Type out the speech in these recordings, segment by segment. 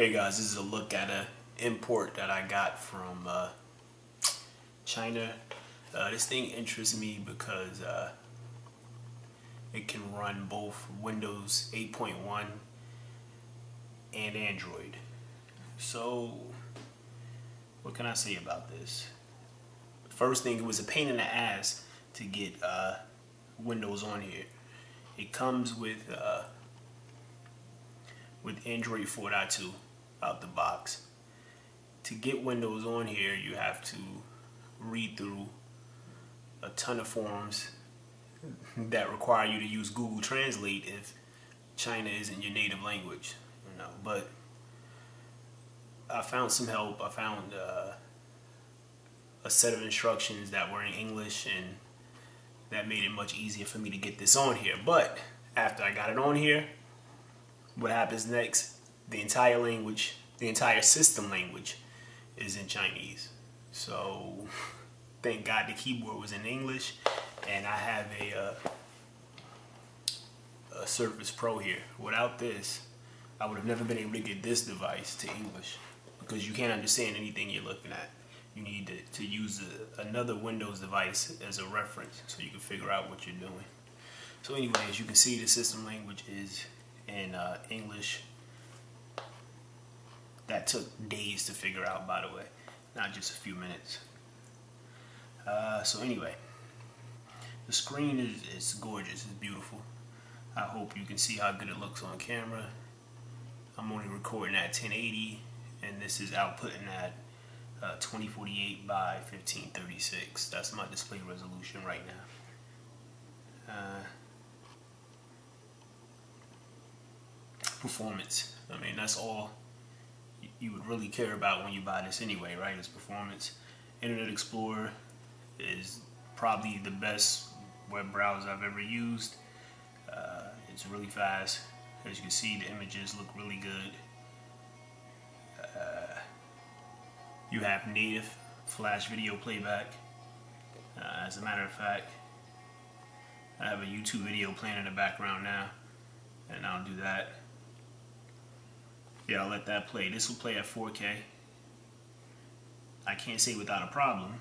Hey guys, this is a look at an import that I got from China. This thing interests me because it can run both Windows 8.1 and Android. So what can I say about this? First thing, it was a pain in the ass to get Windows on here. It comes with Android 4.2 out the box. To get Windows on here, you have to read through a ton of forms that require you to use Google Translate if China isn't your native language, you know. But I found some help. I found a set of instructions that were in English, and that made it much easier for me to get this on here. But after I got it on here, what happens next? The entire language, the entire system language is in Chinese. So thank God the keyboard was in English, and I have a Surface Pro here. Without this, I would have never been able to get this device to English, because you can't understand anything you're looking at. You need to use another Windows device as a reference so you can figure out what you're doing. So anyway, as you can see, the system language is in English. That took days to figure out, by the way, not just a few minutes. So anyway, the screen is gorgeous, it's beautiful. I hope you can see how good it looks on camera. I'm only recording at 1080, and this is outputting at 2048 by 1536. That's my display resolution right now. Performance. I mean, that's all you would really care about when you buy this anyway, right? It's performance. Internet Explorer is probably the best web browser I've ever used. It's really fast. As you can see, the images look really good. You have native flash video playback. As a matter of fact, I have a YouTube video playing in the background now, and I'll do that. Yeah, I'll let that play. This will play at 4K. I can't say without a problem.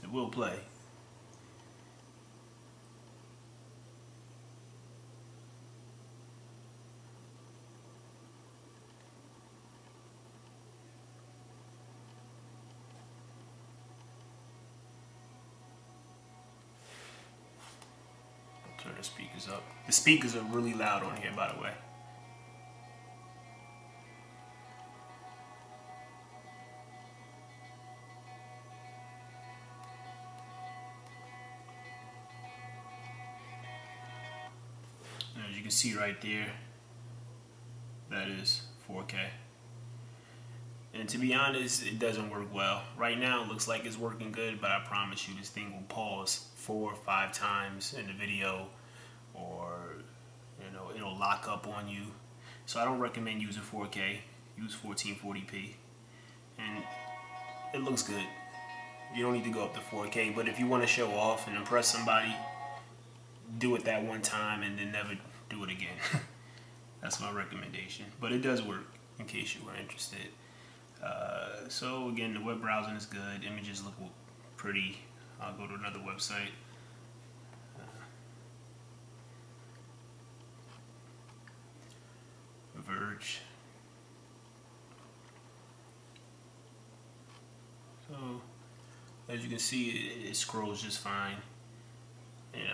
It will play. Turn the speakers up. The speakers are really loud on here, by the way. As you can see right there, that is 4K. And to be honest, it doesn't work well. Right now it looks like it's working good, but I promise you this thing will pause 4 or 5 times in the video, or it'll lock up on you. So I don't recommend using 4K. Use 1440p, and it looks good. You don't need to go up to 4K, but if you want to show off and impress somebody, do it that one time and then never do it again. That's my recommendation. But it does work, in case you were interested. So again, the web browsing is good. Images look pretty. I'll go to another website. Verge. So as you can see, it scrolls just fine.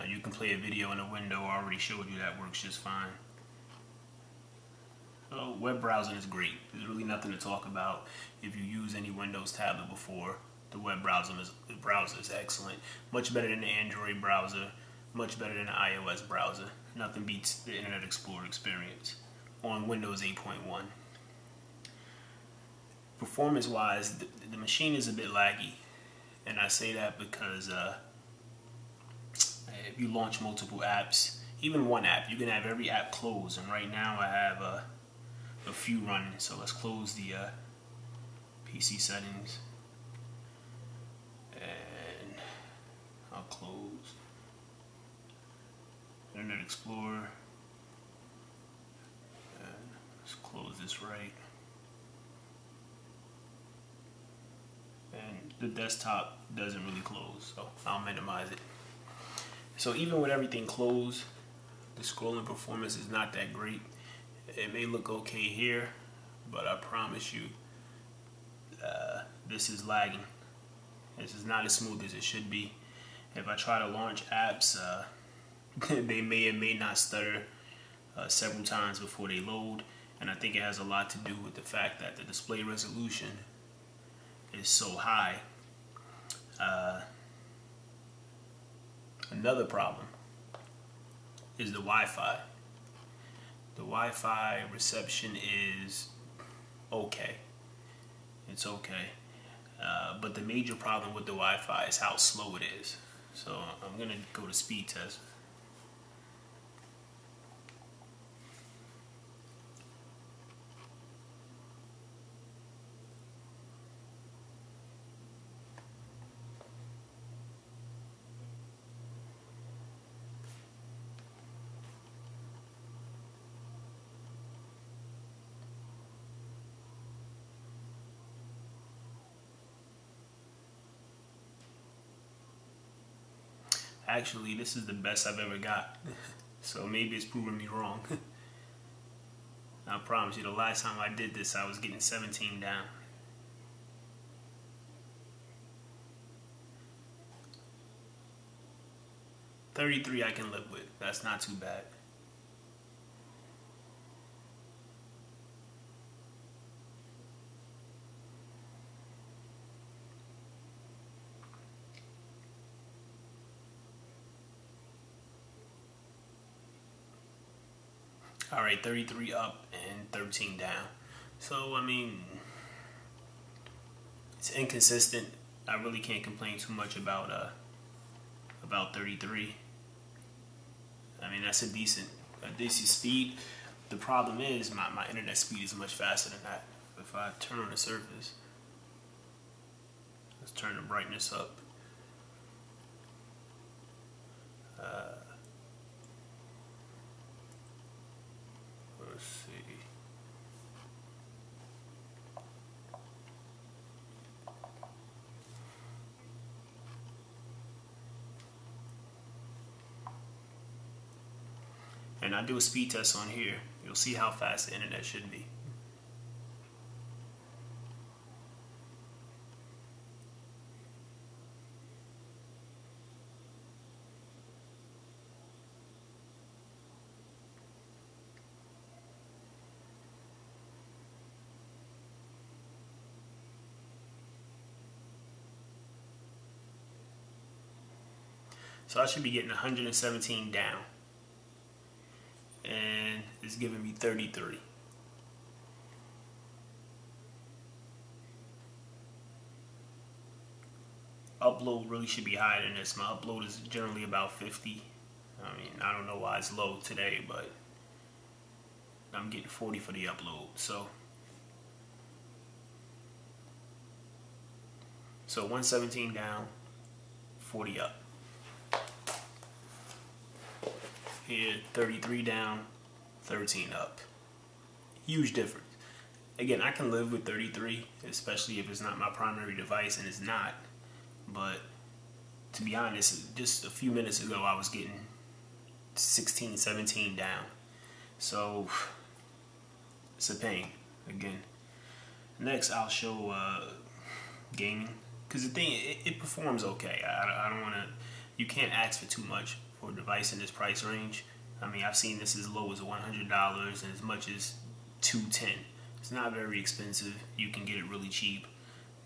You can play a video in a window. I already showed you that works just fine. So web browsing is great. There's really nothing to talk about. If you use any Windows tablet before, the web browser is excellent. Much better than the Android browser. Much better than the iOS browser. Nothing beats the Internet Explorer experience on Windows 8.1. Performance-wise, the machine is a bit laggy, and I say that because if you launch multiple apps, even one app, you can have every app closed, and right now I have a few running. So let's close the PC settings, and I'll close Internet Explorer, and let's close this this right. And the desktop doesn't really close, so I'll minimize it. So even with everything closed, the scrolling performance is not that great. It may look okay here, but I promise you, this is lagging. This is not as smooth as it should be. If I try to launch apps, they may or may not stutter several times before they load, and I think it has a lot to do with the fact that the display resolution is so high. Another problem is the Wi-Fi. The Wi-Fi reception is okay. It's okay. But the major problem with the Wi-Fi is how slow it is. So I'm gonna go to speed test. Actually, this is the best I've ever got. So maybe it's proving me wrong. I promise you, the last time I did this, I was getting 17 down. $33 I can live with. That's not too bad. All right, 33 up and 13 down. So, I mean, it's inconsistent. I really can't complain too much about 33. I mean, that's a decent speed. The problem is my internet speed is much faster than that. If I turn on the Surface, let's turn the brightness up. Let's see. And I do a speed test on here. You'll see how fast the internet should be. So I should be getting 117 down. And it's giving me 33. Upload really should be higher than this. My upload is generally about 50. I mean, I don't know why it's low today, but I'm getting 40 for the upload. So 117 down, 40 up. Here, 33 down, 13 up. Huge difference. Again, I can live with 33, especially if it's not my primary device, and it's not. But to be honest, just a few minutes ago, I was getting 16, 17 down. So it's a pain. Again, next I'll show gaming, because the thing, it performs okay. I don't want to. You can't ask for too much for a device in this price range. I mean, I've seen this as low as $100 and as much as $210. It's not very expensive. You can get it really cheap.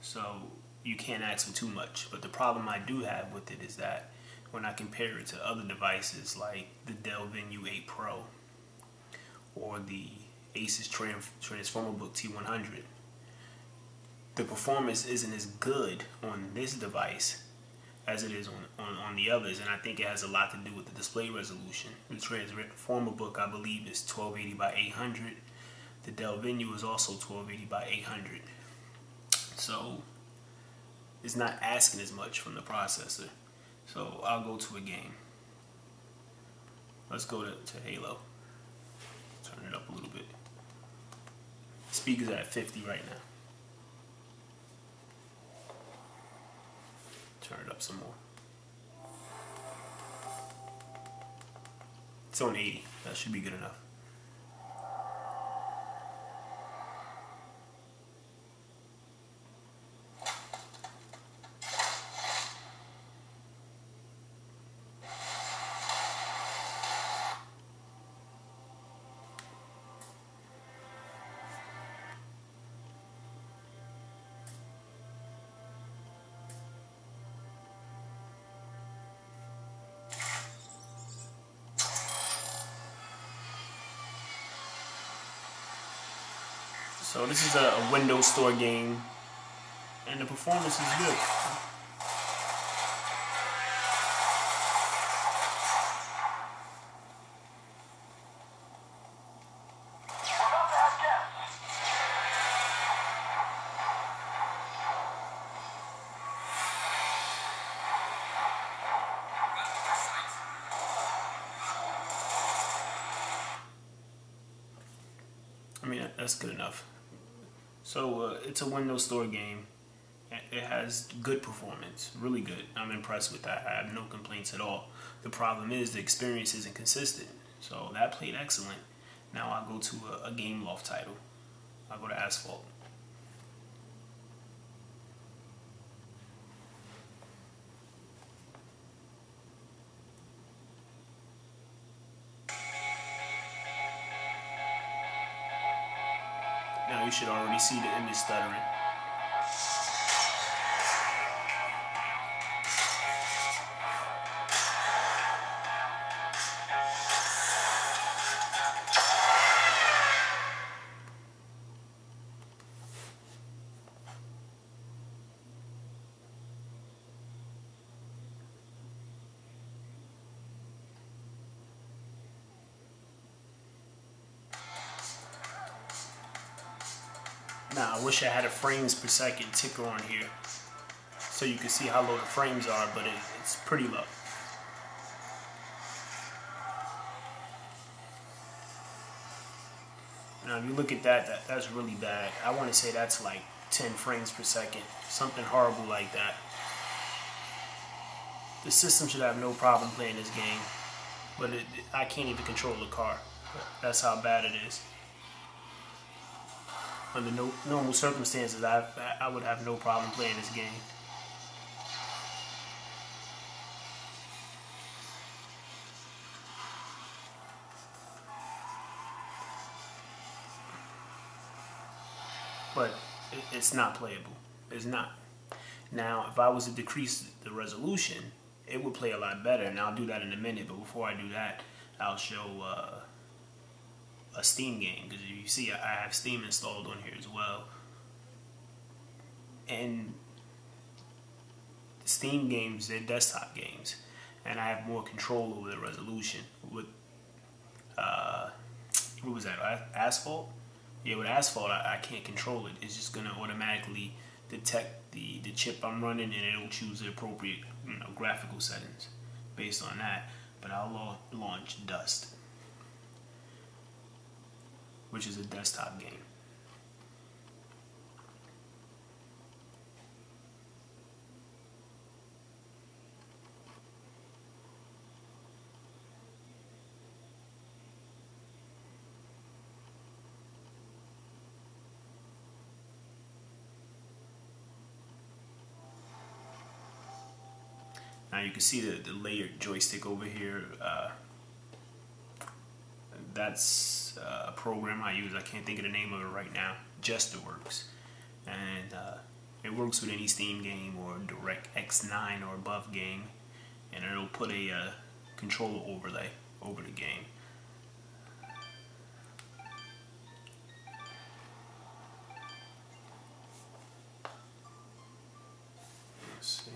So you can't ask for too much. But the problem I do have with it is that when I compare it to other devices like the Dell Venue 8 Pro or the Asus Transformerbook T100, the performance isn't as good on this device as it is on the others, and I think it has a lot to do with the display resolution. The Transformerbook, I believe, is 1280 by 800. The Dell Venue is also 1280 by 800. So it's not asking as much from the processor. So I'll go to a game. Let's go to Halo. Turn it up a little bit. speaker's at 50 right now. Turn it up some more. It's on 80. That should be good enough. So this is a Windows Store game, and the performance is good. I mean, that's good enough. So it's a Windows Store game. It has good performance, really good. I'm impressed with that. I have no complaints at all. The problem is the experience isn't consistent. So that played excellent. Now I'll go to a Game Loft title. I'll go to Asphalt. Now you should already see the image stuttering. Now I wish I had a frames per second ticker on here so you can see how low the frames are, but it's pretty low. Now if you look at that's really bad. I want to say that's like 10 frames per second, something horrible like that. The system should have no problem playing this game, but I can't even control the car. That's how bad it is. Under normal circumstances, I would have no problem playing this game. But it's not playable. It's not. Now, if I was to decrease the resolution, it would play a lot better, and I'll do that in a minute. But before I do that, I'll show a Steam game, because you see I have Steam installed on here as well, and Steam games, they're desktop games, and I have more control over the resolution. With what was that, Asphalt? Yeah, with Asphalt I can't control it. It's just gonna automatically detect the chip I'm running, and it'll choose the appropriate graphical settings based on that. But I'll launch Dust, which is a desktop game. Now you can see the layered joystick over here. That's a program I use. I can't think of the name of it right now. JesterWorks, and it works with any Steam game or Teclast X98 or above game, and it'll put a controller overlay over the game. Let's see.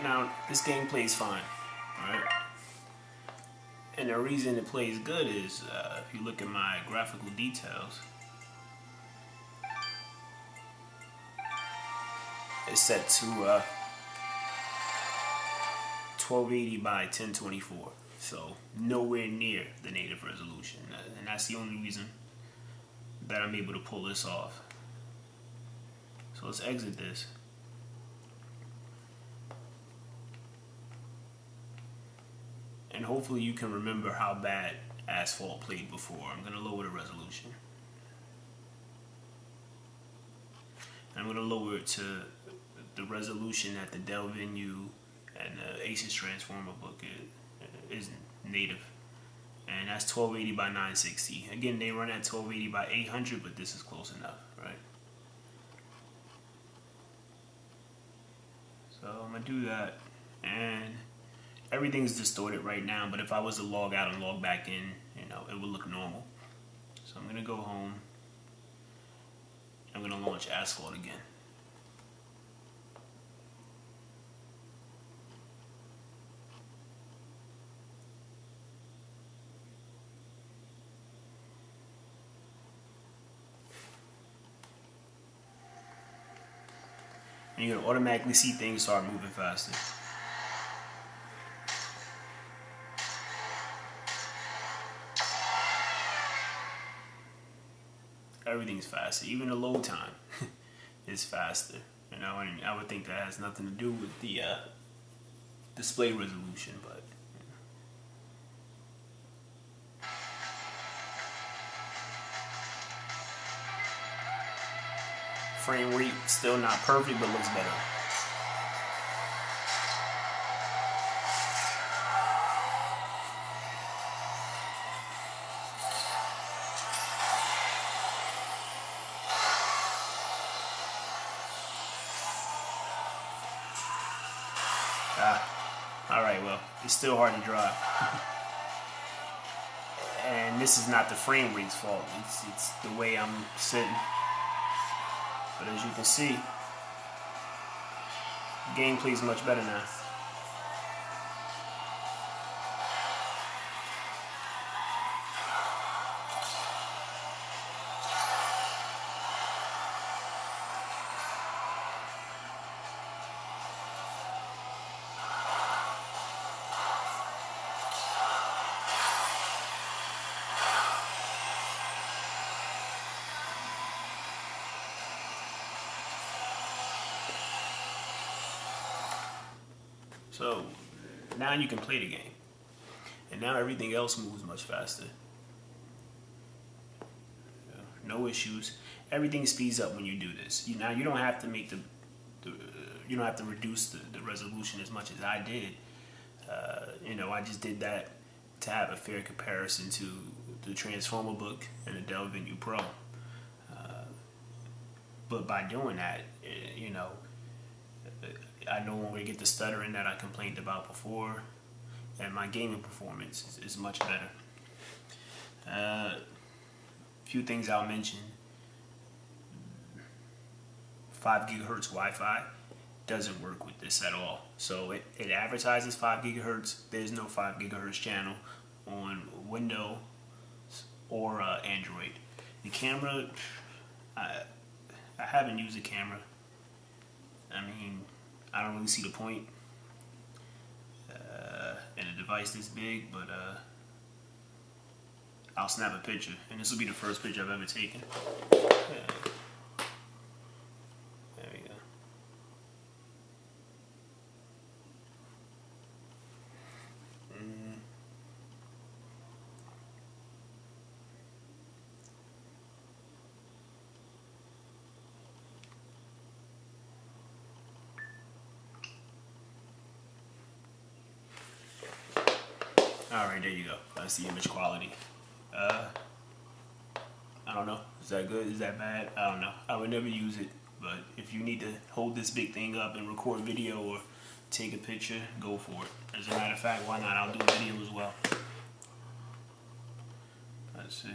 Now, this game plays fine, right? And the reason it plays good is, if you look at my graphical details, it's set to 1280 by 1024, so nowhere near the native resolution, and that's the only reason that I'm able to pull this off. So let's exit this. And hopefully you can remember how bad Asphalt played before. I'm going to lower the resolution. I'm going to lower it to the resolution that the Dell Venue and the Asus Transformer book is native. And that's 1280 by 960. Again, they run at 1280 by 800, but this is close enough, right? So I'm going to do that. And everything's distorted right now, but if I was to log out and log back in, you know, it would look normal. So I'm going to go home. I'm going to launch Asphalt again. And you're going to automatically see things start moving faster. Everything's faster. Even the load time is faster. You know, and I would think that has nothing to do with the display resolution, but frame rate still not perfect, but looks better. Alright, well, it's still hard to drive. And this is not the frame rate's fault, it's the way I'm sitting. But as you can see, the game plays much better now. So now you can play the game, and now everything else moves much faster. No issues. Everything speeds up when you do this. Now you don't have to make you don't have to reduce the resolution as much as I did. You know, I just did that to have a fair comparison to the Transformer book and the Dell Venue Pro. But by doing that, you know, I no longer get the stuttering that I complained about before, and my gaming performance is much better. Few things I'll mention. 5 gigahertz Wi-Fi doesn't work with this at all. So it advertises 5 gigahertz. There's no 5 gigahertz channel on Windows or Android. The camera, I haven't used a camera. I mean, I don't really see the point in a device this big, but I'll snap a picture, and this will be the first picture I've ever taken. There we go. Alright, there you go. That's the image quality. I don't know. Is that good? Is that bad? I don't know. I would never use it. But if you need to hold this big thing up and record video or take a picture, go for it. As a matter of fact, why not? I'll do a video as well. Let's see.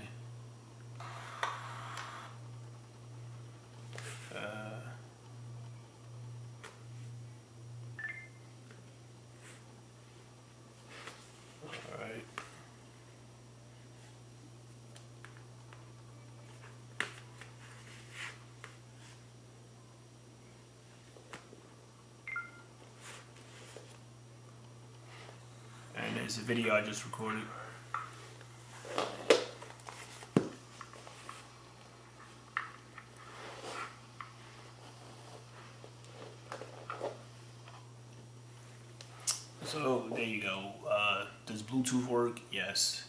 And there's a video I just recorded. So there you go. Does Bluetooth work? Yes.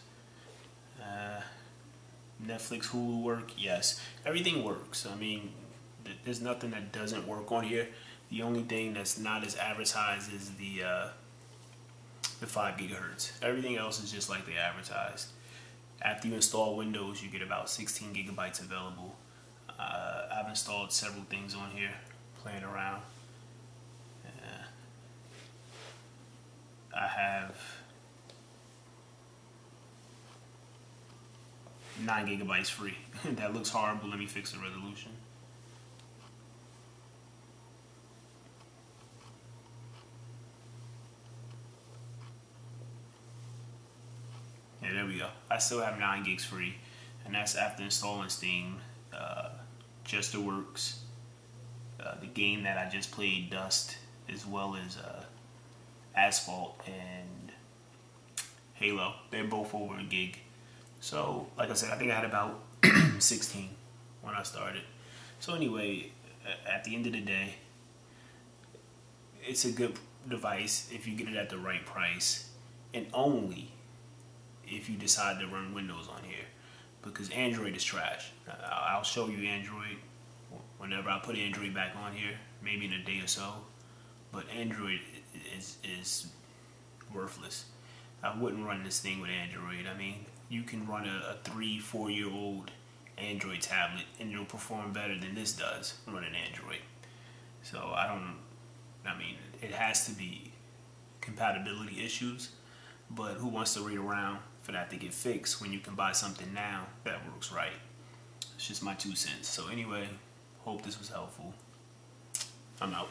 Netflix, Hulu work? Yes. Everything works. I mean, there's nothing that doesn't work on here. The only thing that's not as advertised is the 5 gigahertz. Everything else is just like they advertised. After you install Windows, you get about 16 gigabytes available. I've installed several things on here, playing around. I have 9 gigabytes free. That looks horrible. Let me fix the resolution. Yeah, there we go. I still have 9 gigs free, and that's after installing Steam, Just the Works, the game that I just played, Dust, as well as Asphalt and Halo. They're both over a gig. So, like I said, I think I had about 16 when I started. So anyway, at the end of the day, it's a good device if you get it at the right price, and only if you decide to run Windows on here, because Android is trash. I'll show you Android whenever I put Android back on here, maybe in a day or so, but Android is worthless. I wouldn't run this thing with Android. I mean, you can run a 3-4 year old Android tablet and it'll perform better than this does running Android. So I mean, it has to be compatibility issues, but who wants to wait around for that to get fixed when you can buy something now that works right? It's just my 2 cents. So anyway, hope this was helpful. I'm out.